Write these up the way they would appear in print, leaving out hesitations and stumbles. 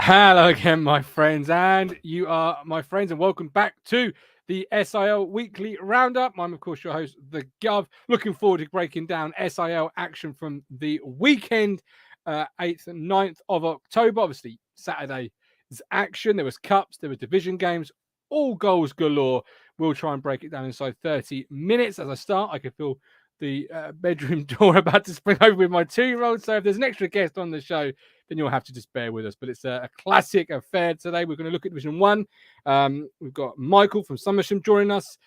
Hello again, my friends, and you are my friends, and welcome back to the S.I.L Weekly Roundup. I'm, of course, your host, The Gov. Looking forward to breaking down S.I.L action from the weekend, 8th and 9th of October. Obviously, Saturday's action. There was cups, there was division games, all goals galore. We'll try and break it down inside 30 minutes. As I start, I can feel the bedroom door about to spring open with my 2-year-old. So if there's an extra guest on the show, then you'll have to just bear with us. But it's a classic affair today. We're going to look at Division 1. We've got Micheal from Somersham joining us.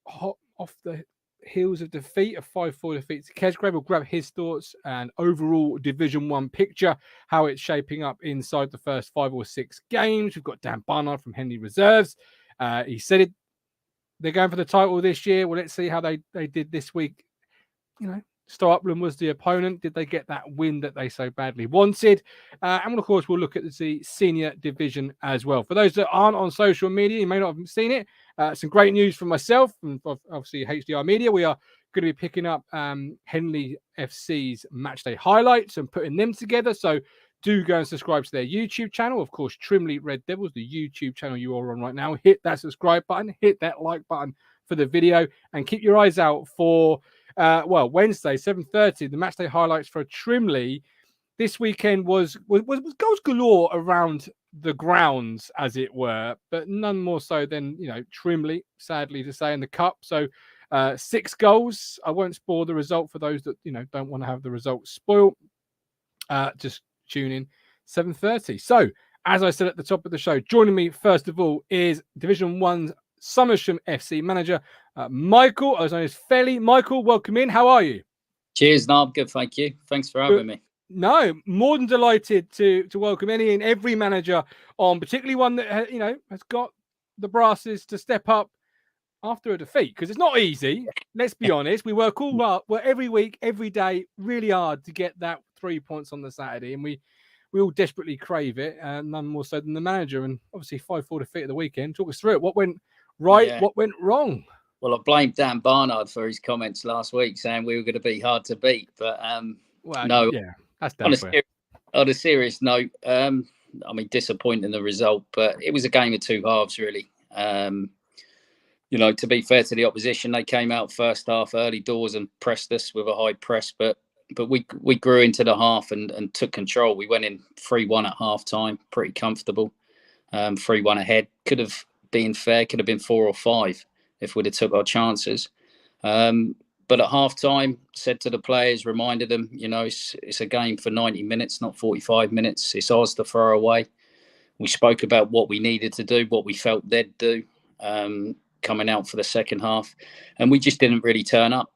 Hot off the heels of defeat, a 5-4 defeat to Kesgrave. We'll grab his thoughts and overall Division 1 picture, how it's shaping up inside the first 5 or 6 games. We've got Dan Barnard from Henley Reserves. He said it. They're going for the title this year. Well, let's see how they did this week. You know, Stow Upland was the opponent. Did they get that win that they so badly wanted? And of course, we'll look at the senior division as well. For those that aren't on social media, you may not have seen it. Some great news from myself and obviously HDR Media. We are going to be picking up Henley FC's matchday highlights and putting them together. So do go and subscribe to their YouTube channel. Of course, Trimley Red Devils, the YouTube channel you are on right now. Hit that subscribe button, hit that like button for the video, and keep your eyes out for Wednesday, 7:30, the matchday highlights for Trimley. This weekend was goals galore around the grounds, as it were, but none more so than, Trimley, sadly to say, in the cup. So 6 goals. I won't spoil the result for those that, don't want to have the result spoiled. Just tune in, 7:30. So, as I said at the top of the show, joining me first of all is Division 1's Somersham FC manager, Micheal, also known as Felly. Micheal, welcome in. How are you? Cheers, no, I'm good, thank you. Thanks for having me. No, more than delighted to welcome any and every manager on, particularly one that has got the brasses to step up after a defeat, because it's not easy. Let's be honest. We work every week, every day, really hard to get that 3 points on the Saturday, and we all desperately crave it, none more so than the manager. And obviously 5-4 defeat at the weekend. Talk us through it. What went right? What went wrong? Well, I blamed Dan Barnard for his comments last week saying we were going to be hard to beat, but no. Yeah, that's on a serious note, disappointing the result, but it was a game of 2 halves, really. To be fair to the opposition, they came out first half early doors and pressed us with a high press, but we grew into the half and took control. We went in 3-1 at half time, pretty comfortable. 3-1 ahead. Could have been fair, could have been 4 or 5 if we'd have took our chances. But at half time, said to the players, reminded them, it's a game for 90 minutes, not 45 minutes. It's ours to throw away. We spoke about what we needed to do, what we felt they'd do, coming out for the second half. And we just didn't really turn up.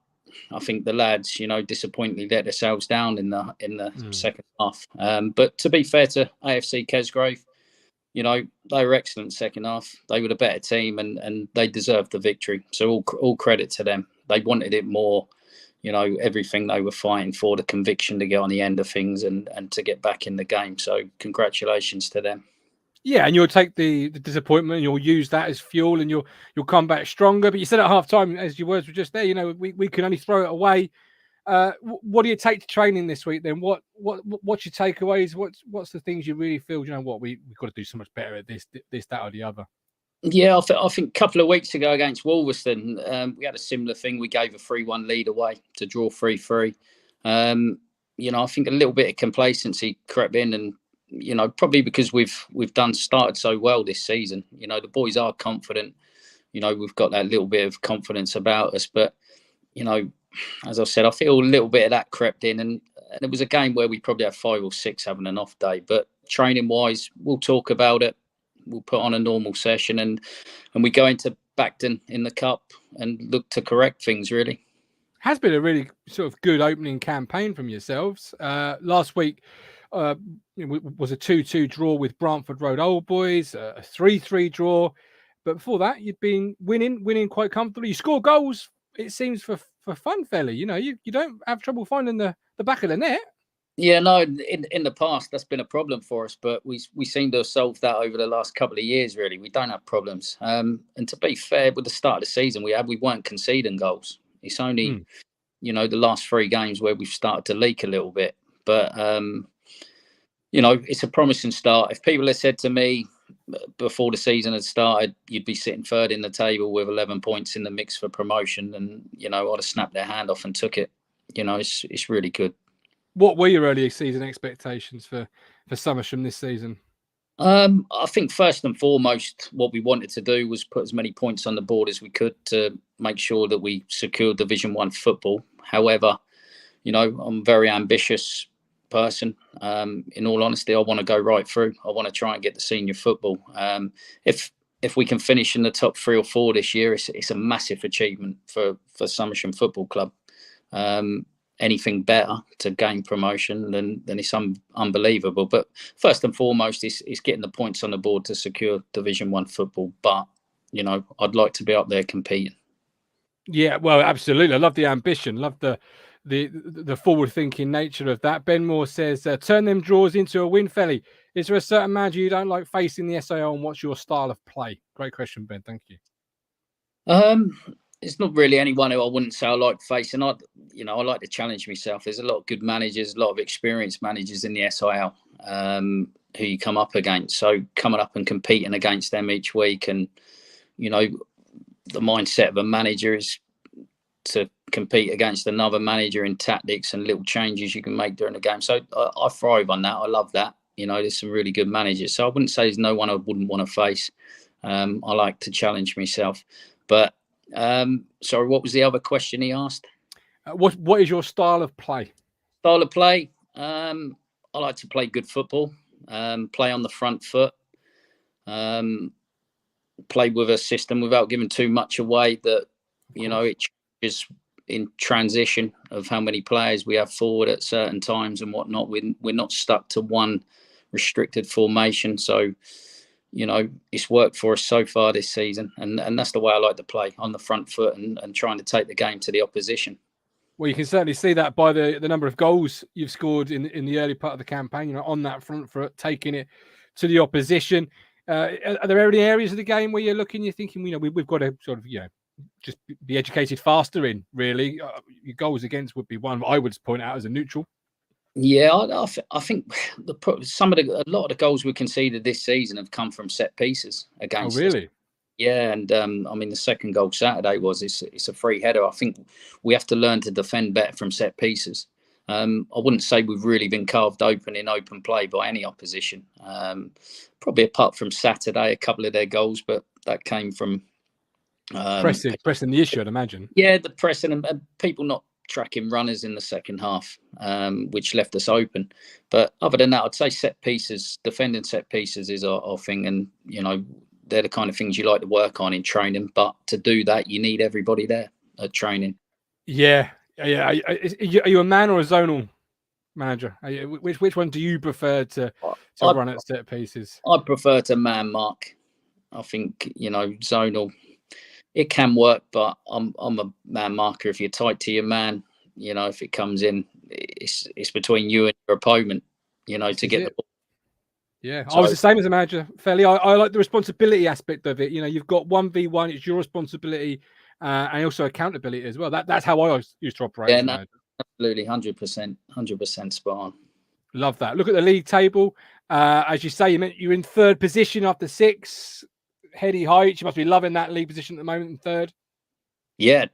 I think the lads, disappointingly let themselves down in the second half. But to be fair to AFC Kesgrave, they were excellent second half. They were the better team and they deserved the victory. So all credit to them. They wanted it more, everything they were fighting for, the conviction to get on the end of things and to get back in the game. So congratulations to them. Yeah, and you'll take the disappointment and you'll use that as fuel and you'll come back stronger. But you said at half time, as your words were just there, we can only throw it away. What do you take to training this week then? What's your takeaways? What's the things you really feel, we've got to do so much better at this, that or the other? Yeah, I think a couple of weeks ago against Wolverhampton, we had a similar thing. We gave a 3-1 lead away to draw 3-3. I think a little bit of complacency crept in and, probably because we've started so well this season. The boys are confident. We've got that little bit of confidence about us. But, as I said, I feel a little bit of that crept in. And it was a game where we probably have 5 or 6 having an off day. But training-wise, we'll talk about it. We'll put on a normal session and we go into Bacton in the cup and look to correct things, really. Has been a really sort of good opening campaign from yourselves. Last week was a 2-2 draw with Brantford Road Old Boys, a 3-3 draw. But before that, you'd been winning quite comfortably. You score goals, it seems, for fun, Felly. You don't have trouble finding the back of the net. Yeah, no, in the past, that's been a problem for us, but we seem to have solved that over the last couple of years, really. We don't have problems. And to be fair, with the start of the season we weren't conceding goals. It's only, the last 3 games where we've started to leak a little bit. But, it's a promising start. If people had said to me before the season had started, you'd be sitting third in the table with 11 points in the mix for promotion, and I'd have snapped their hand off and took it. It's really good. What were your early season expectations for Somersham this season? I think first and foremost, what we wanted to do was put as many points on the board as we could to make sure that we secured Division 1 football. However, I'm a very ambitious person. In all honesty, I want to go right through. I want to try and get the senior football. If we can finish in the top 3 or 4 this year, it's a massive achievement for Somersham Football Club. Anything better to gain promotion, then it's unbelievable. But first and foremost, it's getting the points on the board to secure Division 1 football. But I'd like to be up there competing. Yeah, well, absolutely. I love the ambition. Love the forward-thinking nature of that. Ben Moore says, turn them draws into a win, Felly. Is there a certain manager you don't like facing the S.I.L, and what's your style of play? Great question, Ben. Thank you. It's not really anyone who I wouldn't say I like facing. I like to challenge myself. There's a lot of good managers, a lot of experienced managers in the S.I.L who you come up against. So coming up and competing against them each week, and the mindset of a manager is to compete against another manager in tactics and little changes you can make during the game. So I thrive on that. I love that. There's some really good managers. So I wouldn't say there's no one I wouldn't want to face. I like to challenge myself. But sorry, what was the other question he asked? What is your style of play? Style of play? I like to play good football, play on the front foot, play with a system without giving too much away, that it changes in transition of how many players we have forward at certain times and whatnot. We're not stuck to one restricted formation. So it's worked for us so far this season, and that's the way I like to play, on the front foot and trying to take the game to the opposition. Well, you can certainly see that by the number of goals you've scored in the early part of the campaign, on that front foot, taking it to the opposition. Are there any areas of the game where you're thinking, we've got to sort of, just be educated faster in, really? Your goals against would be one I would point out as a neutral. Yeah, I think a lot of the goals we conceded this season have come from set pieces against. Oh, really? Us. Yeah, and the second goal Saturday it's a free header. I think we have to learn to defend better from set pieces. I wouldn't say we've really been carved open in open play by any opposition. Probably apart from Saturday, a couple of their goals, but that came from pressing the issue, I'd imagine. Yeah, the pressing and people not tracking runners in the second half, which left us open. But other than that, I'd say set pieces, defending set pieces is our thing, and they're the kind of things you like to work on in training. But to do that, you need everybody there at training. Yeah. Are you a man or a zonal manager? Which one do you prefer to run at set pieces? I prefer to man mark. I think zonal, it can work, but I'm a man marker. If you're tight to your man, if it comes in, it's between you and your opponent, to get the ball. Yeah, so I was the same as a manager, Felly. I like the responsibility aspect of it. You've got 1v1, it's your responsibility, and also accountability as well. That's how I used to operate. Yeah, absolutely, 100% spot on. Love that. Look at the league table. As you say, you're in third position after 6. Heady heights. You must be loving that league position at the moment in third. Yeah,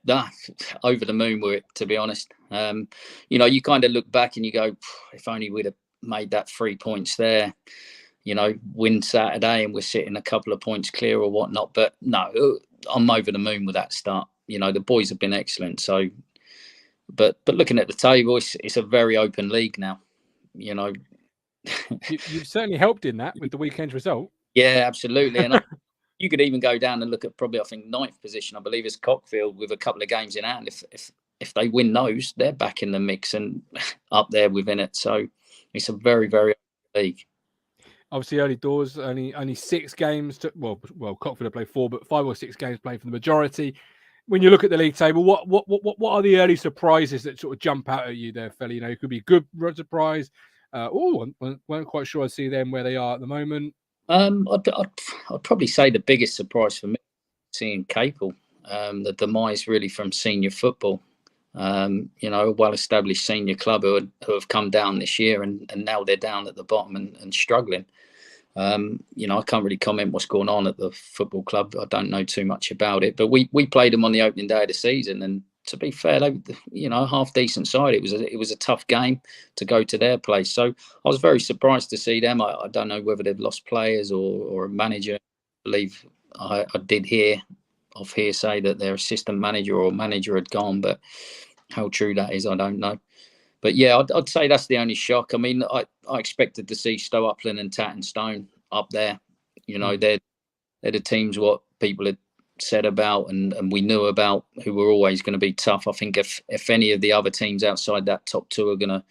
over the moon with it, to be honest. You kind of look back and you go, if only we'd have made that 3 points there, win Saturday and we're sitting a couple of points clear or whatnot. But no, I'm over the moon with that start. The boys have been excellent. So, but looking at the table, it's a very open league now. You've certainly helped in that with the weekend's result. Yeah, absolutely. And you could even go down and look at probably, I think, 9th position, I believe, is Cockfield with a couple of games in hand. If they win those, they're back in the mix and up there within it. So it's a very, very league. Obviously, early doors, only 6 games. Well, Cockfield have played 4, but 5 or 6 games played for the majority. When you look at the league table, what are the early surprises that sort of jump out at you there, Felly? It could be a good surprise. I weren't quite sure I see them where they are at the moment. I'd probably say the biggest surprise for me, seeing Capel, the demise really from senior football. You know, a well-established senior club who have come down this year, and now they're down at the bottom and struggling. You know, I can't really comment what's going on at the football club. I don't know too much about it, but we played them on the opening day of the season, and to be fair, they, you know, half decent side. It was a tough game to go to their place, so I was very surprised to see them. I don't know whether they've lost players or a manager. I believe I did hear off hearsay that their assistant manager or manager had gone, but how true that is, I don't know. But yeah, I'd say that's the only shock. I mean, I expected to see Stow Upland and Tattenstone up there. You know, they're the teams what people had said about and we knew about, who were always going to be tough. I think if any of the other teams outside that top two are going to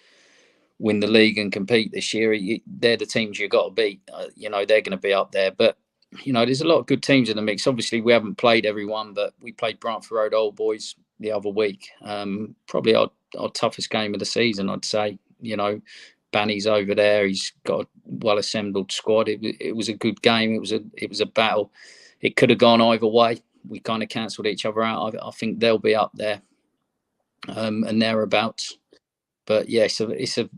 win the league and compete this year, they're the teams you've got to beat. You know, they're going to be up there. But, you know, there's a lot of good teams in the mix. Obviously, we haven't played everyone, but we played Brantford Road Old Boys the other week. Probably our toughest game of the season, I'd say. You know, Banny's over there. He's got a well-assembled squad. It was a good game. It was a battle. It could have gone either way. We kind of cancelled each other out. I think they'll be up there and thereabouts. But yeah, like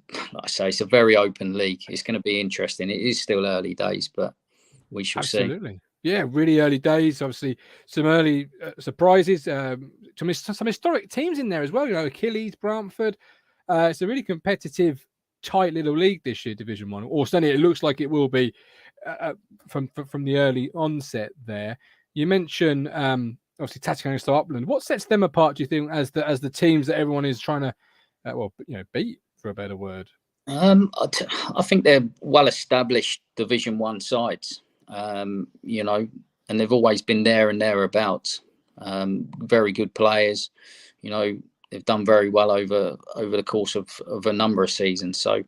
I say, it's a very open league. It's going to be interesting. It is still early days, but we shall see. Absolutely. Yeah, really early days. Obviously, some early surprises. Some historic teams in there as well. You know, Achilles, Brantford. It's a really competitive, tight little league this year, Division 1. Or certainly it looks like it will be from the early onset there. You mentioned obviously Tattenstone and Stow Upland. What sets them apart, do you think, as the teams that everyone is trying to beat, for a better word? I think they're well-established Division 1 sides. You know, and they've always been there and thereabouts. Very good players. You know, they've done very well over the course of a number of seasons. So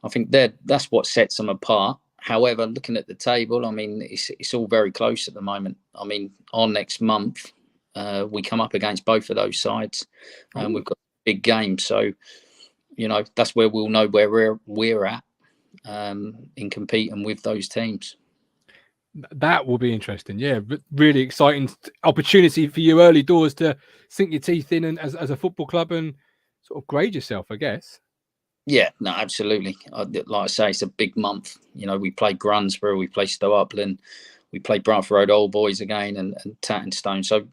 I think that's what sets them apart. However, looking at the table, I mean, it's all very close at the moment. I mean, on next month, we come up against both of those sides, and we've got a big game. So, you know, that's where we'll know where we're at in competing with those teams. That will be interesting. Yeah, really exciting opportunity for you early doors to sink your teeth in and as a football club and sort of grade yourself, I guess. Yeah, no, absolutely. Like I say, it's a big month. You know, we play Grunsborough, we play Stow Upland, we play Brantford Road Old Boys again and Tattenstone. So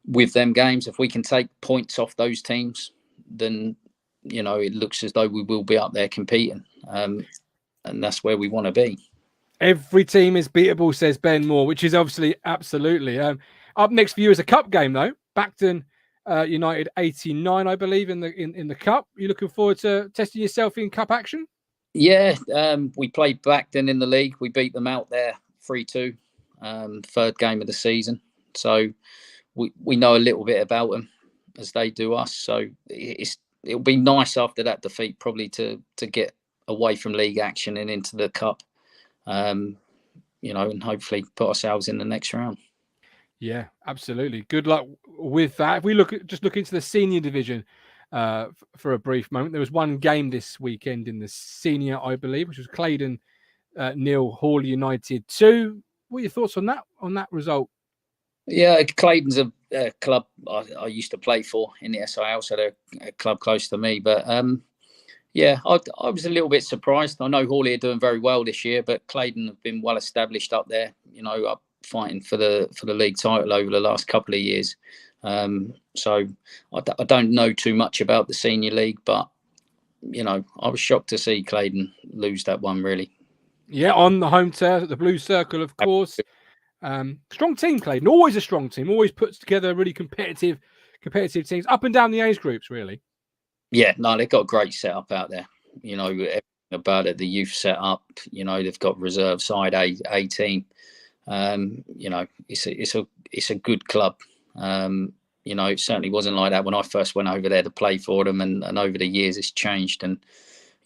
with them games, if we can take points off those teams, then, you know, it looks as though we will be up there competing. And that's where we want to be. Every team is beatable, says Ben Moore, which is obviously absolutely. Up next for you is a cup game, though. Bacton United 89, I believe, in the cup. You looking forward to testing yourself in cup action? Yeah, we played Bacton in the league. We beat them out there 3-2, third game of the season. So we know a little bit about them as they do us. So it'll be nice after that defeat probably to get away from league action and into the cup. You know, and hopefully put ourselves in the next round. Yeah, absolutely. Good luck with that. If we look into the senior division for a brief moment, there was one game this weekend in the senior, I believe, which was Claydon 0, Hall United 2. What are your thoughts on that result? Yeah, Claydon's a club I used to play for in the S.I.L, so they're a club close to me. But yeah, I was a little bit surprised. I know Hawley are doing very well this year, but Claydon have been well established up there. You know, up fighting for the league title over the last couple of years. So I don't know too much about the senior league, but you know, I was shocked to see Claydon lose that one. Really. Yeah, on the home turf, the Blue Circle, of course. Strong team, Claydon. Always a strong team. Always puts together really competitive teams up and down the age groups. Really. Yeah, no, they've got a great setup out there. You know, everything about it, the youth setup. You know, they've got reserve side A team. You know, it's a good club. You know, it certainly wasn't like that when I first went over there to play for them, and over the years it's changed. And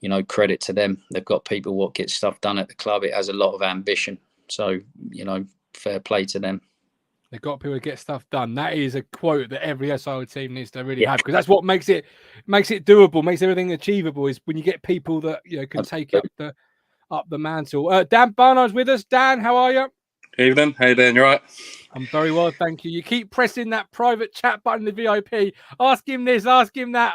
you know, credit to them. They've got people what get stuff done at the club. It has a lot of ambition. So you know, fair play to them. They've got people to get stuff done. That is a quote that every S.I.L team needs to really have, because that's what makes it doable, makes everything achievable. Is when you get people that can take up the mantle. Dan Barnard's with us. Dan, how are you? Evening. How you doing? You right? I'm very well, thank you. You keep pressing that private chat button, the VIP. Ask him this, ask him that.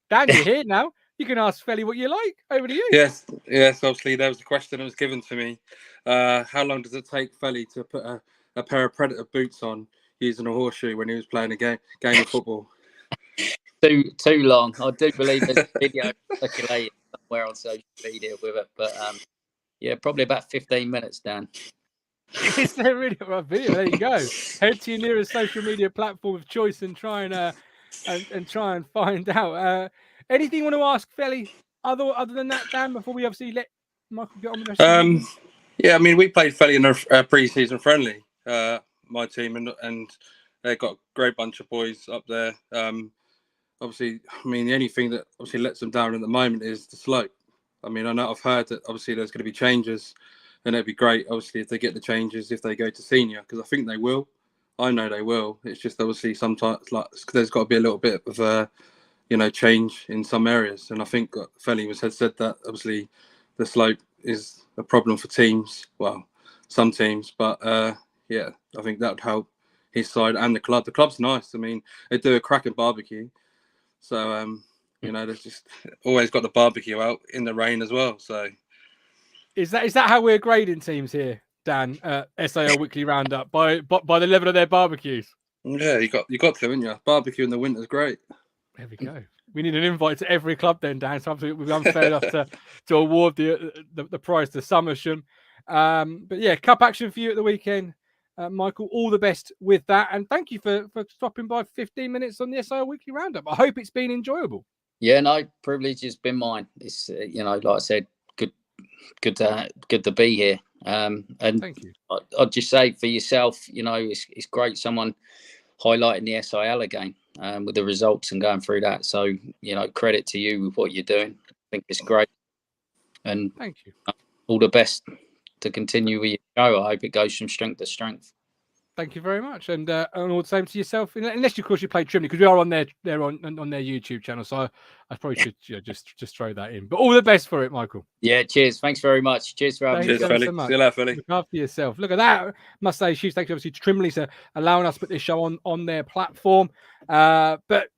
Dan, you're here now. You can ask Felly what you like. Over to you. Yes. Obviously, there was a question that was given to me. How long does it take Felly to put a pair of Predator boots on using a horseshoe when he was playing a game of football? Too long. I do believe there's a video circulating somewhere on social media with it, but yeah, probably about 15 minutes, Dan. Is there really a video? There you go. Head to your nearest social media platform of choice and try and try and find out. Anything you want to ask Felly other than that, Dan? Before we obviously let Michael get on with the rest of the Yeah, I mean, we played Felly in a pre-season friendly. My team and they've got a great bunch of boys up there. Obviously, I mean, the only thing that obviously lets them down at the moment is the slope. I mean, I know I've heard that obviously there's going to be changes, and it'd be great, obviously, if they get the changes if they go to senior, because I think they will. I know they will. It's just obviously sometimes like there's got to be a little bit of change in some areas, and I think Felly had said that obviously the slope is a problem for teams. Well, some teams, but yeah, I think that would help his side and the club. The club's nice. I mean, they do a cracking barbecue. So, there's just always got the barbecue out in the rain as well. So, is that how we're grading teams here, Dan? S.I.L Weekly Roundup by the level of their barbecues. Yeah, you got to, haven't you? Barbecue in the winter is great. There we go. We need an invite to every club then, Dan. So we've unfair enough to award the prize to Somersham. But yeah, cup action for you at the weekend. Michael, all the best with that, and thank you for stopping by 15 minutes on the S.I.L Weekly Roundup. I hope it's been enjoyable. Yeah, no, privilege has been mine. It's like I said, good to be here. And thank you. I'd just say for yourself, it's great someone highlighting the S.I.L again with the results and going through that. So credit to you with what you're doing. I think it's great, and thank you. All the best to continue with your show. I hope it goes from strength to strength. Thank you very much, and all the same to yourself. Unless, of course, you play Trimley, because we are on their YouTube channel. So I probably should just throw that in. But all the best for it, Michael. Yeah, cheers. Thanks very much. Cheers for having me. Cheers, Felly. See you later, Felly. Look after yourself. Look at that. Must say, huge thanks obviously to Trimley for allowing us to put this show on their platform. But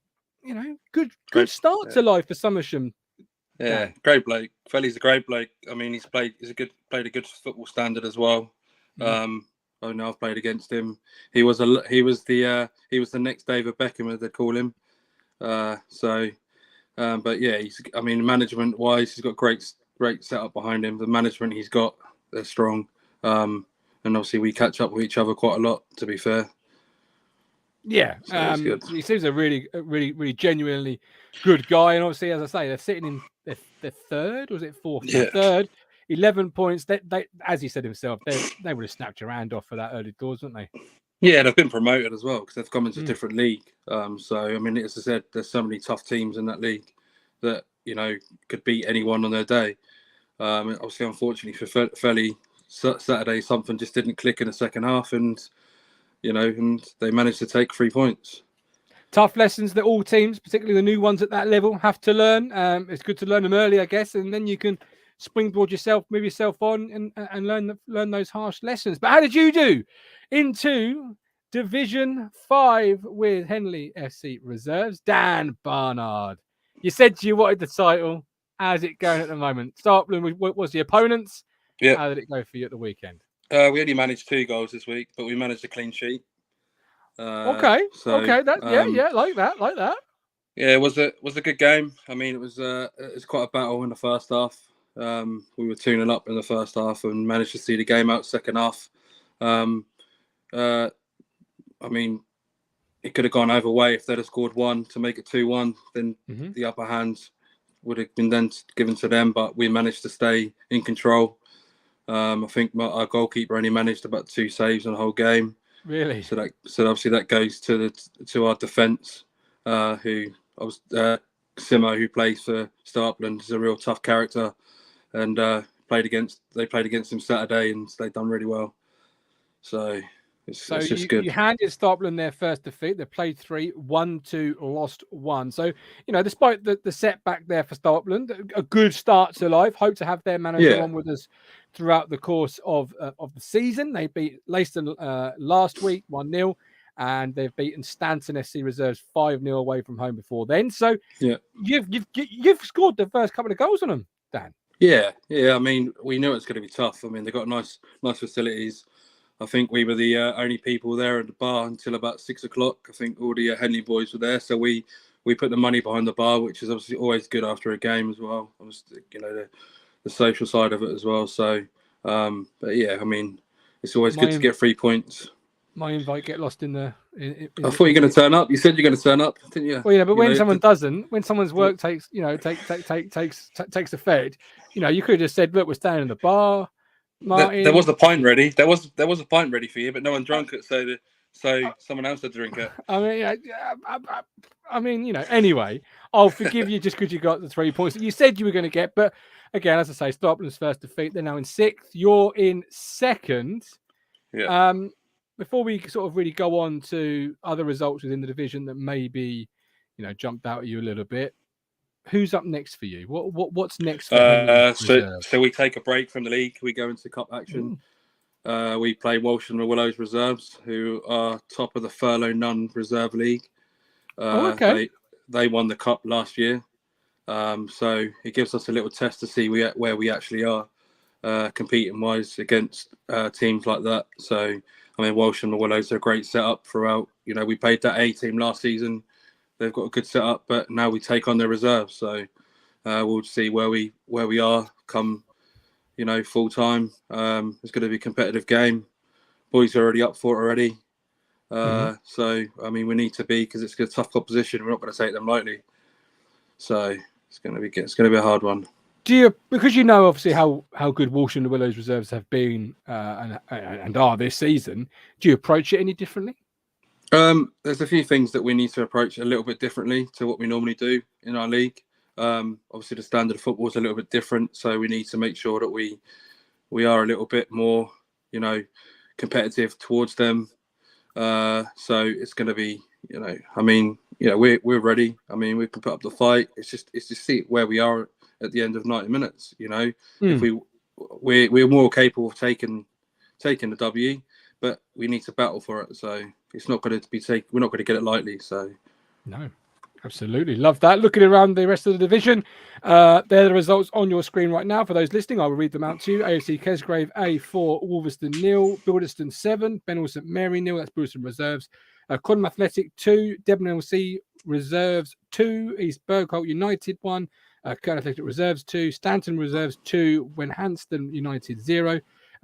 good start to life for Somersham. Yeah, great bloke. Felly's a great bloke. I mean, played a good football standard as well. I know I've played against him. He was the next David Beckham, as they call him. But yeah, management wise, he's got great setup behind him. The management he's got, they're strong. And obviously we catch up with each other quite a lot, to be fair. Yeah, so he seems a really genuinely good guy. And obviously, as I say, they're sitting in their third, or was it fourth? Yeah. Third. 11 points. They, as he said himself, they would have snapped your hand off for that early doors, wouldn't they? Yeah, they've been promoted as well because they've come into a different league. So I mean, as I said, there's so many tough teams in that league that could beat anyone on their day. Obviously, unfortunately for Felly, Saturday something just didn't click in the second half, and they managed to take 3 points. Tough lessons that all teams, particularly the new ones at that level, have to learn. It's good to learn them early, I guess, and then you can springboard yourself, move yourself on, and learn those harsh lessons. But how did you do into Division 5 with Henley FC Reserves? Dan Barnard, you said you wanted the title. How's it going at the moment? Start with what was the opponents? Yeah. How did it go for you at the weekend? We only managed 2 goals this week, but we managed a clean sheet. Okay. Like that. Yeah, it was a good game. I mean, it was quite a battle in the first half. We were 2-0 up in the first half and managed to see the game out second half. I mean, it could have gone either way. If they'd have scored 1 to make it 2-1, then the upper hand would have been then given to them. But we managed to stay in control. I think our goalkeeper only managed about 2 saves in the whole game. Really? So obviously that goes to our defence, who Simo, who plays for Starpland, is a real tough character, and they played against him Saturday, and they done really well. So So it's just good. you handed Starpland their first defeat. They played 3, won 2, lost 1. So, despite the setback there for Starpland, a good start to life. Hope to have their manager on with us throughout the course of the season. They beat Leiston last week 1-0, and they've beaten Stanton SC Reserves 5-0 away from home before then. So you've scored the first couple of goals on them, Dan. Yeah. I mean, we knew it's going to be tough. I mean, they've got nice facilities. I think we were the only people there at the bar until about 6 o'clock. I think all the Henley boys were there, so we put the money behind the bar, which is obviously always good after a game as well. The social side of it as well. So, but yeah, I mean, it's always good to get 3 points. My invite get lost in the. I thought you were going to turn up. You said you're going to turn up, didn't you? Well, but when someone doesn't, when someone's work takes effect, you could have just said, "Look, we're staying in the bar." Martin. There was a pint ready. There was a pint ready for you, but no one drank it, so someone else had to drink it. I mean, anyway, I'll forgive you just because you got the 3 points that you said you were going to get. But again, as I say, Starpland's first defeat. They're now in 6th. You're in 2nd. Yeah. Before we sort of really go on to other results within the division that maybe, jumped out at you a little bit, who's up next for you? What's next for so we take a break from the league. We go into cup action. We play Walsham and Willows Reserves, who are top of the Furlough Nunn Reserve League. Okay. They won the cup last year, so it gives us a little test to see where we actually are competing wise against teams like that. So I mean, Walsham and Willows are a great setup throughout. We played that A team last season. They've got a good setup, but now we take on their reserves. So we'll see where we are come, full time. It's going to be a competitive game. Boys are already up for it already. So I mean, we need to be, because it's a tough competition. We're not going to take them lightly. So it's going to be a hard one. Because obviously how good Walsham and Willows Reserves have been and are this season, do you approach it any differently? There's a few things that we need to approach a little bit differently to what we normally do in our league. Obviously, the standard of football is a little bit different, so we need to make sure that we are a little bit more, competitive towards them. So it's going to be, I mean, we're ready. I mean, we can put up the fight. It's just see where we are at the end of 90 minutes. If we're more capable of taking the W, but we need to battle for it. So it's not going to be we're not going to get it lightly. So no, absolutely love that. Looking around the rest of the division, they're the results on your screen right now. For those listening, I will read them out to you. AFC Kesgrave A4, Wolverston 0, Bilderston 7, Benall St Mary 0. That's Bilderston Reserves. Codham Athletic 2, Debenham LC Reserves 2, East Bergholt United 1. Curtin Athletic Reserves 2, Stanton Reserves 2, Wenhanston United 0,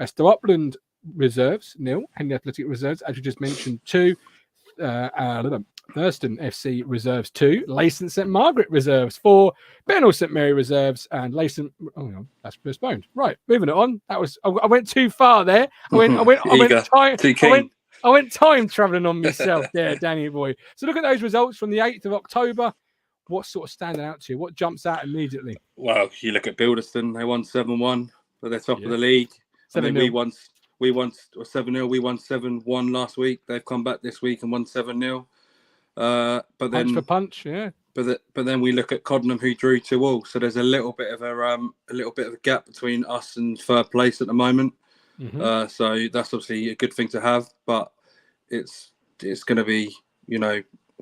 Stow Upland Reserves 0, Henley Athletic Reserves, as you just mentioned, 2, Thurston FC Reserves 2, Leiston St Margaret Reserves 4, Benall St Mary Reserves, and Leiston. Oh no, that's postponed. Right, moving it on. I went too far there. I went time traveling on myself there, Danny boy. So look at those results from the 8th of October. What's sort of standing out to you? What jumps out immediately? Well, you look at Bilderston, they won 7-1, but they're top of the league. I mean, we won 7-0. We won 7-1 last week. They've come back this week and won 7-0. But then punch for punch, yeah. But then we look at Coddenham, who drew 2-2. So there's a little bit of a gap between us and third place at the moment. So that's obviously a good thing to have, but it's going to be,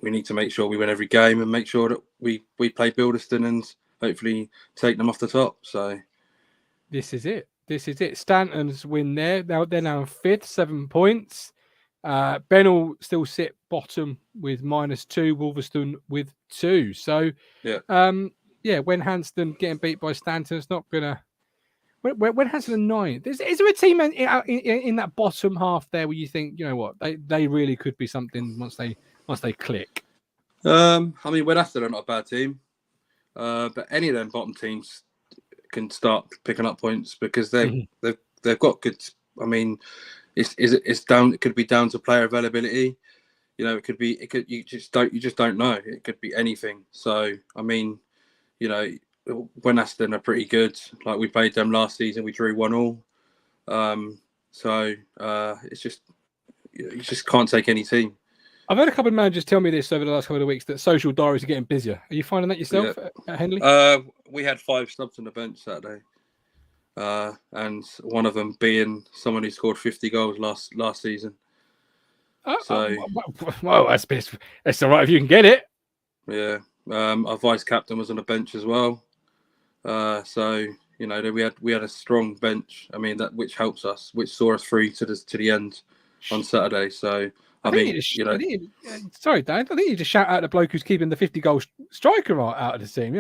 we need to make sure we win every game and make sure that we play Bilderston and hopefully take them off the top. So this is it. Stanton's win there. They're now 5th, 7 points. Benall still sit bottom with -2. Wolverston with 2. So when Hanston getting beat by Stanton, it's not gonna. When Hanston 9th, is there a team in that bottom half there where you think, they really could be something once they click? I mean, Wenhampton are not a bad team, but any of them bottom teams can start picking up points because they've got good. I mean, it's down. It could be down to player availability. It could be. You just don't know. It could be anything. So I mean, Wenhampton are pretty good. Like we played them last season, we drew 1-1. So it's just you just can't take any team. I've had a couple of managers tell me this over the last couple of weeks that social diaries are getting busier. Are you finding that yourself at Henley? We had 5 subs on the bench Saturday, and one of them being someone who scored 50 goals last season. Well, that's all right if you can get it. Yeah, our vice captain was on the bench as well. So we had a strong bench. I mean which helps us, which saw us through to the end on Saturday. So sorry, Dan. I think you just shout out the bloke who's keeping the 50-goal striker out of the team.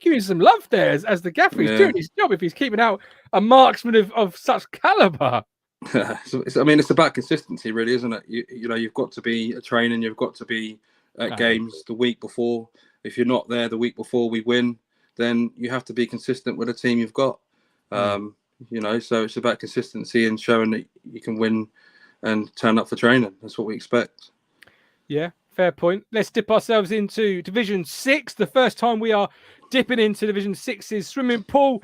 Giving some love there as the gaffer. He's doing his job if he's keeping out a marksman of such caliber. It's about consistency, really, isn't it? You've got to be a trainer. You've got to be at games the week before. If you're not there the week before we win, then you have to be consistent with the team you've got. So it's about consistency and showing that you can win and turn up for training. That's what we expect. Yeah, fair point. Let's dip ourselves into Division 6. The first time we are dipping into Division 6's swimming pool.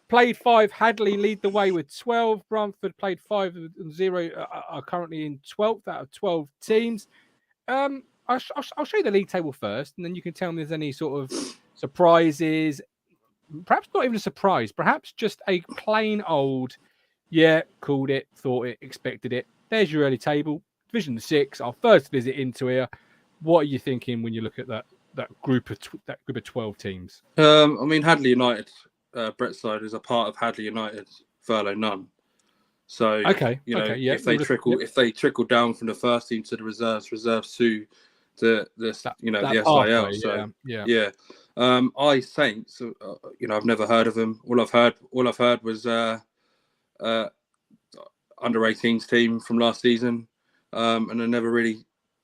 Played 5. Hadley lead the way with 12. Brantford played 5 and 0. Are currently in 12th out of 12 teams. I'll show you the league table first, and then you can tell me if there's any sort of surprises. Perhaps not even a surprise. Perhaps just a plain old, called it, thought it, expected it. There's your early table. Division 6, our first visit into here. What are you thinking when you look at that group of 12 teams? Hadley United, Brett's side is a part of Hadley United, furlough none. So if they trickle down from the first team to the reserves to the S.I.L. Saints, I've never heard of them. All I've heard was under 18s team from last season, and I never really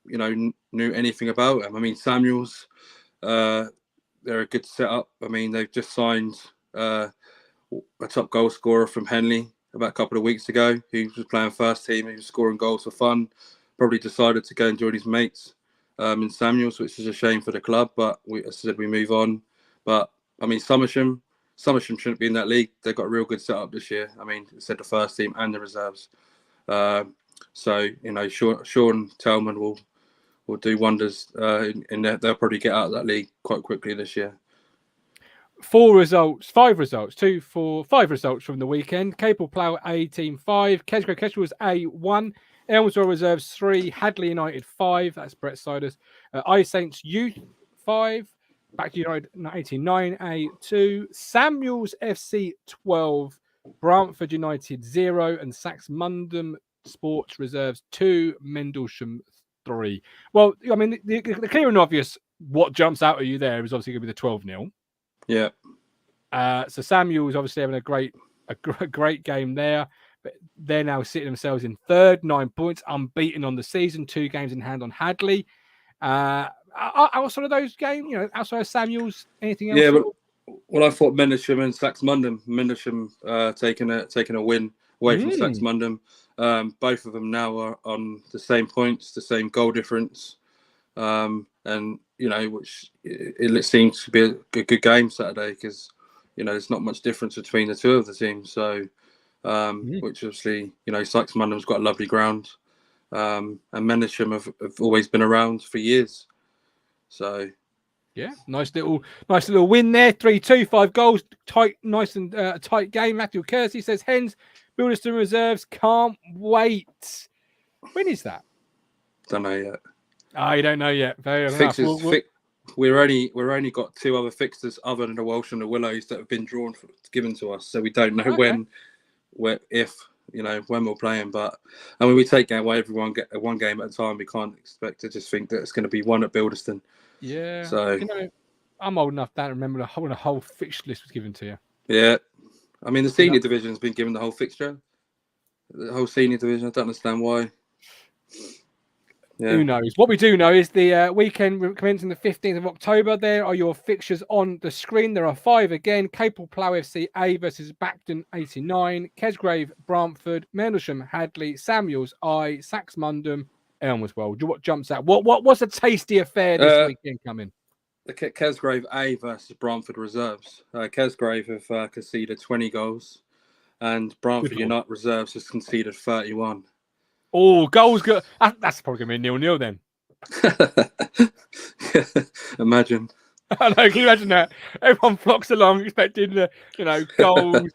knew anything about them. Samuels, they're a good setup. They've just signed a top goal scorer from Henley about a couple of weeks ago, who was playing first team. He was scoring goals for fun. Probably decided to go and join his mates in Samuels, which is a shame for the club. But we move on. But Somersham shouldn't be in that league. They've got a real good setup this year. It's the first team and the reserves. Sean Tellman will do wonders in there. They'll probably get out of that league quite quickly this year. 5 results from the weekend. Capel Plough A team 5, Kesgrove was A1, Elmswell Reserves 3, Hadley United 5. That's Brett Siders. I Saints Youth 5, Back to United 89 A2, Samuels FC 12, Brantford United 0, and Saxmundham Sports Reserves 2, Mendlesham 3. Well, the clear and obvious what jumps out at you there is obviously going to be the 12-0. Yeah. So Samuel's obviously having a great game there, but they're now sitting themselves in third, 9 points, unbeaten on the season, 2 games in hand on Hadley. Outside of those games, outside of Samuel's, anything else? Yeah, well, I thought Mendlesham and Saxmundham. Mendlesham taking a win away from Saxmundham. Both of them now are on the same points, the same goal difference, and which it seems to be a good game Saturday, because there's not much difference between the two of the teams. So, which obviously Saxmundham's got a lovely ground, and Mendlesham have always been around for years. So, yeah, nice little win there. 3-2, 5 goals, tight, nice and tight game. Matthew Kersey says, "Hens, Bilderston Reserves, can't wait." When is that? Don't know yet. You don't know yet. Fair enough. We're only got 2 other fixtures other than the Welsh and the Willows that have been given to us, so we don't know when we're playing. But we take away one game at a time. We can't expect to just think that it's going to be one at Bilderston. Yeah. So I'm old enough to remember when a whole fixture list was given to you. Yeah, the senior division has been given the whole fixture, the whole senior division. I don't understand why. Yeah. Who knows? What we do know is the weekend commencing the 15th of October. There are your fixtures on the screen. There are 5 again. Capel Plough FC A versus Backton 89, Kesgrave Brantford, Mendlesham Hadley, Samuels I, Saxmundham, Elmswell. What jumps out? What's a tasty affair this weekend coming? The Kesgrave A versus Brantford Reserves. Kesgrave have conceded 20 goals, and Brantford United Reserves has conceded 31. Oh, goals good. That's probably gonna be 0-0 then. Imagine. I know. Can you imagine that? Everyone flocks along expecting the, goals,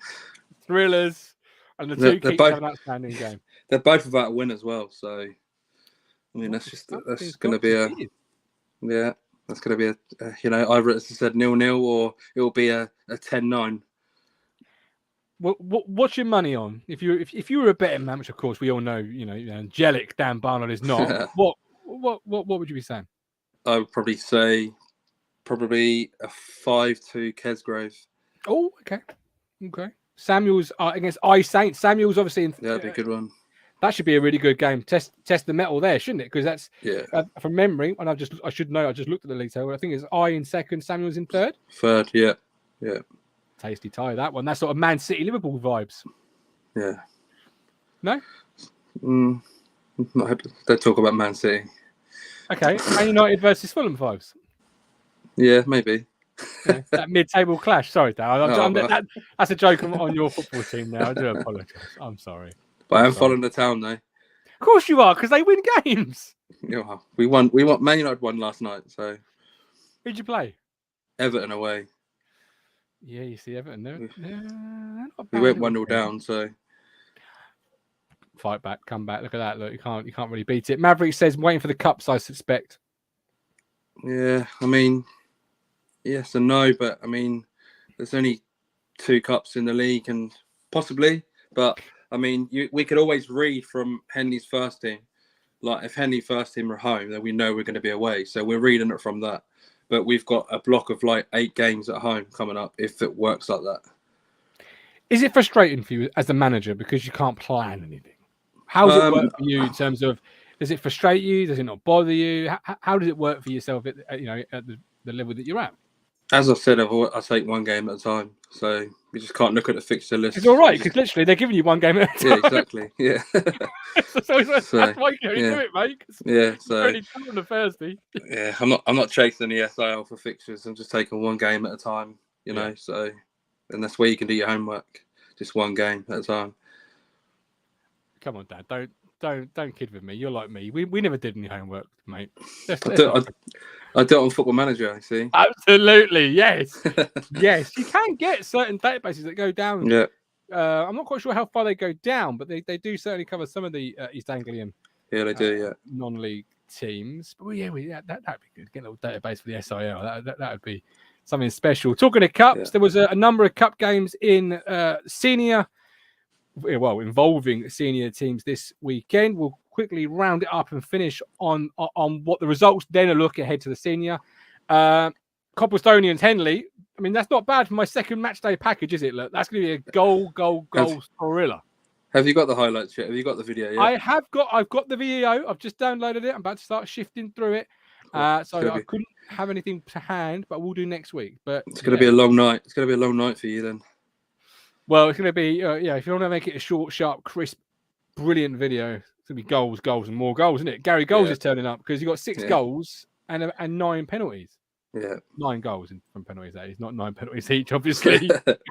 thrillers, and the two keeps have an outstanding game. They're both about to win as well. So, I mean, that's going to be that's going to be either, as I said, 0-0 or it will be a 10-9. What's your money on? If you were a betting man, which of course we all know, angelic Dan Barnard is not. What would you be saying? I would probably say a 5-2 Kesgrove. Oh, okay. Samuels against Saints. Samuels obviously. That'd be a good one. That should be a really good game. Test the metal there, shouldn't it? Because that's from memory. And I should know. I just looked at the league table. I think it's in second, Samuels in third. Third, yeah. Tasty tie, that one. That's sort of Man City Liverpool vibes. Yeah. No? Don't talk about Man City. Okay. Man United versus Fulham vibes. Yeah, maybe. Yeah, that mid-table clash. Sorry, Dan. That's a joke on your football team now. I do apologise. I'm sorry. But I am following the town, though. Of course you are, because they win games. Yeah, we won. Man United won last night. So. Who'd you play? Everton away. Yeah, you see Everton. We went 1-0 down, so fight back, come back. Look at that. Look, you can't really beat it. Maverick says waiting for the cups, I suspect. Yeah, I mean, yes and no, but I mean, there's only 2 cups in the league, and possibly, but I mean, we could always read from Henley's first team. Like if Henley first team are home, then we know we're going to be away, so we're reading it from that. But we've got a block of like 8 games at home coming up if it works like that. Is it frustrating for you as a manager because you can't plan anything? How does it work for you in terms of, does it frustrate you? Does it not bother you? How does it work for yourself at the level that you're at? As I said, I take one game at a time. So we just can't look at the fixture list. It's all right, because literally they're giving you one game at a time. Yeah, exactly. Yeah. so that's why you only do it, mate. Yeah, so really on the Thursday. Yeah, I'm not chasing the S.I.L for fixtures. I'm just taking one game at a time, you know. So, and that's where you can do your homework. Just one game at a time. Come on, Dad. Don't kid with me. You're like me. We never did any homework, mate. I do it on Football Manager, I see. Absolutely, yes. Yes, you can get certain databases that go down. Yeah. I'm not quite sure how far they go down, but they do certainly cover some of the East Anglian. Yeah, they do. Yeah. Non-league teams. But that'd be good. Get a little database for the S.I.L. That would be something special. Talking of cups, there was a number of cup games in senior. Well, involving senior teams this weekend. We'll quickly round it up and finish on what the results then a look ahead to the senior. Copplestonians Henley. I mean, that's not bad for my second match day package, is it? Look, that's going to be a goal thriller. Have you got the highlights yet? Have you got the video yet? I've got the video. I've just downloaded it. I'm about to start shifting through it. So I couldn't have anything to hand, but we'll do next week. But it's going to be a long night. It's going to be a long night for you then. Well, it's going to be, if you want to make it a short, sharp, crisp, brilliant video, it's going to be goals, and more goals, isn't it? Gary Goals is turning up because you've got 6 goals and 9 penalties. Yeah. 9 goals from penalties, that is. Not 9 penalties each, obviously. Well,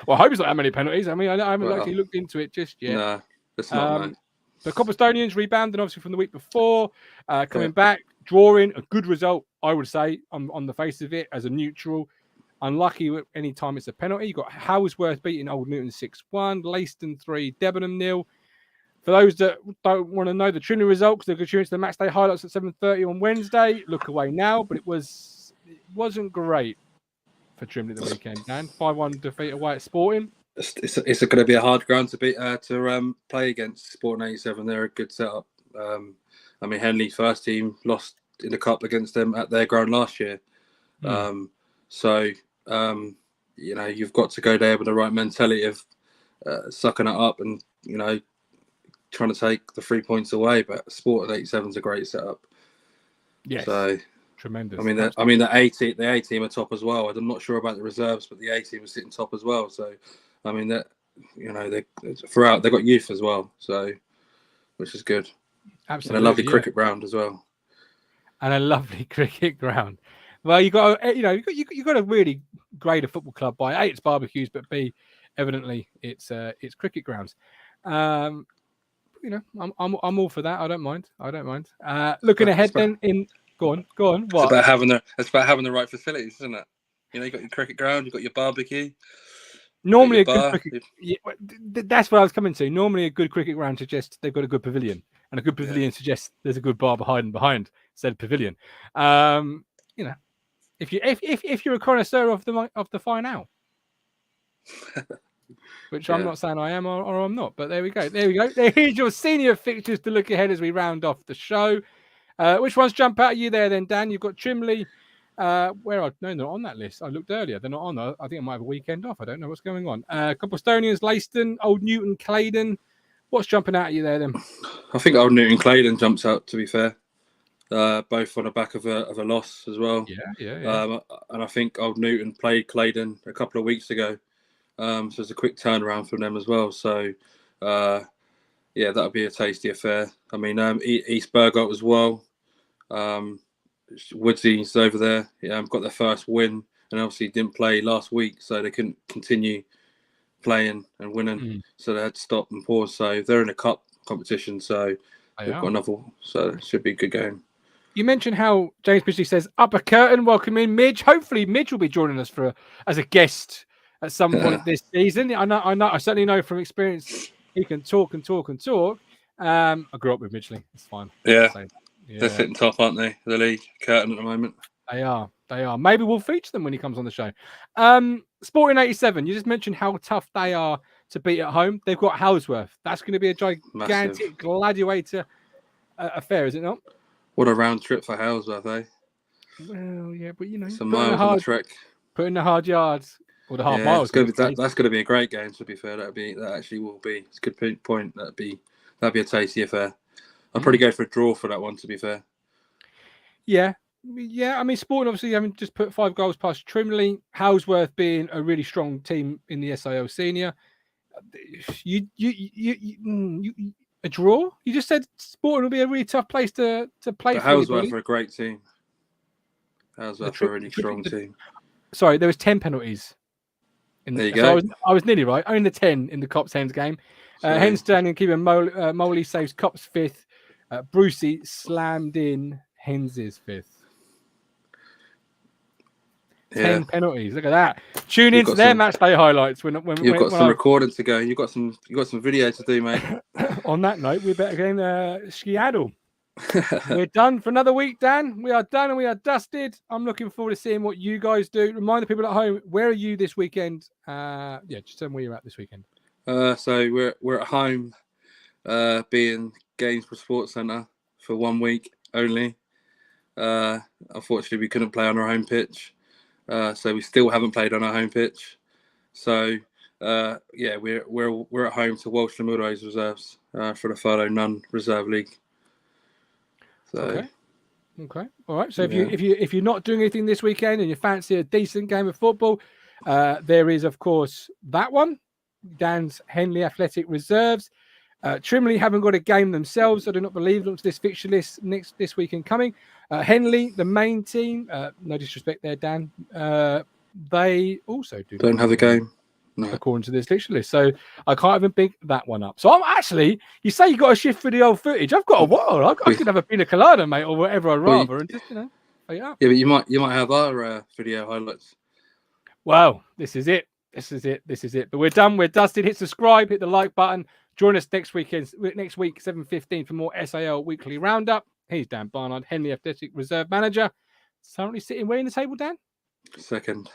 I hope it's not that many penalties. I mean, I haven't actually looked into it just yet. No, it's not, mate. The Copplestonians rebounded, obviously, from the week before. Coming back, drawing, a good result, I would say, on the face of it, as a neutral. Unlucky any time it's a penalty. You've got Howsworth beating Old Newton 6-1, Leiston 3, Debenham 0. For those that don't want to know the Trinity results, they're going to tune into the match day highlights at 7:30 on Wednesday. Look away now, but it wasn't great for Trinity the weekend, Dan. 5-1 defeat away at Sporting. It's going to be a hard ground to play against Sporting 87. They're a good setup. I mean, Henley's first team lost in the cup against them at their ground last year. So, you've got to go there with the right mentality of sucking it up and, trying to take the 3 points away. But Sport at 87 is a great setup. Yes. So, tremendous. I mean, the A team are top as well. I'm not sure about the reserves, but the A team is sitting top as well. So, I mean, they throughout they've got youth as well. So, which is good. Absolutely. And a lovely cricket ground as well. Well, you got to really grade a football club by A, it's barbecues, but B, evidently it's cricket grounds. I'm all for that. I don't mind. Looking ahead then in. Go on. What? It's about having the right facilities, isn't it? You know, you got your cricket ground, you got your barbecue. Normally, a good cricket. Yeah, that's what I was coming to. Normally, a good cricket ground suggests they've got a good pavilion, and a good pavilion suggests there's a good bar behind said pavilion. If you're a connoisseur of the final, which I'm not saying I am or I'm not, but there we go. Here's your senior fixtures to look ahead as we round off the show. Which ones jump out at you there then, Dan? You've got Trimley. No, they're not on that list. I looked earlier. They're not on. I think I might have a weekend off. I don't know what's going on. A couple of Stonians, Leiston, Old Newton, Claydon. What's jumping out at you there then? I think Old Newton Claydon jumps out, to be fair. Both on the back of a loss as well. Yeah. And I think Old Newton played Claydon a couple of weeks ago. So it's a quick turnaround from them as well. So, that'll be a tasty affair. I mean, East Burgot as well. Woodsy's over there. Got their first win, and obviously didn't play last week, so they couldn't continue playing and winning. So they had to stop and pause. So they're in a cup competition. So they've got another. So it should be a good game. You mentioned how James Midgley says upper curtain, welcome in Midge. Hopefully Midge will be joining us as a guest at some point this season. I certainly know from experience he can talk. I grew up with Midgley. It's fine. Yeah. They're sitting top, aren't they? The league curtain at the moment. They are. Maybe we'll feature them when he comes on the show. Sporting 87. You just mentioned how tough they are to beat at home. They've got Houseworth. That's going to be a gigantic gladiator affair, is it not? What a round trip for Houseworth, eh? Well, yeah, but some miles on the trek. Put in the hard yards or the hard miles. That's going to be a great game. To be fair, that actually will be. It's a good point. That'd be a tasty affair. I'd probably go for a draw for that one, to be fair. Yeah. I mean, Sporting obviously having just put 5 goals past Trimley. Houseworth being a really strong team in the S.I.L Senior. A draw? You just said Sporting will be a really tough place to play. But Houseworth are a great team. Houseworth are a really strong team. Sorry, there was 10 penalties. There you go. So I was nearly right. Only the 10 in the Cops Hens game. Hens standing keeper Moley saves Cops 5th. Brucey slammed in Hens' 5th. 10 penalties. Look at that. Tune into their match day highlights when you've got some recording to go. You've got some video to do, mate. On that note, we better get in Skedaddle. We're done for another week, Dan. We are done and we are dusted. I'm looking forward to seeing what you guys do. Remind the people at home, where are you this weekend? Just tell them where you're at this weekend. So we're at home, being Gainsborough Sports Centre for 1 week only. Unfortunately, we couldn't play on our home pitch. So we still haven't played on our home pitch. So we're at home to Welsh Lamurdo's Reserves for the Furlough None Reserve League. So okay, all right. So if you're not doing anything this weekend and you fancy a decent game of football, there is of course that one, Dan's Henley Athletic Reserves. Trimley haven't got a game themselves. I do not believe. Look to this fixture list this weekend coming. Henley, the main team. No disrespect there, Dan. They also don't have a game. No. According to this fixture list. So I can't even pick that one up. So I'm actually, you say you got a shift for the old footage. I've got a while. I could have a pina colada, mate, or whatever I'd rather. And just, yeah, but you might have our video highlights. Well, this is it. But we're done. We're dusted. Hit subscribe, hit the like button. Join us next week, 7:15 for more S.I.L Weekly Roundup. He's Dan Barnard, Henley Athletic Reserve Manager. Currently sitting where in the table, Dan? Second.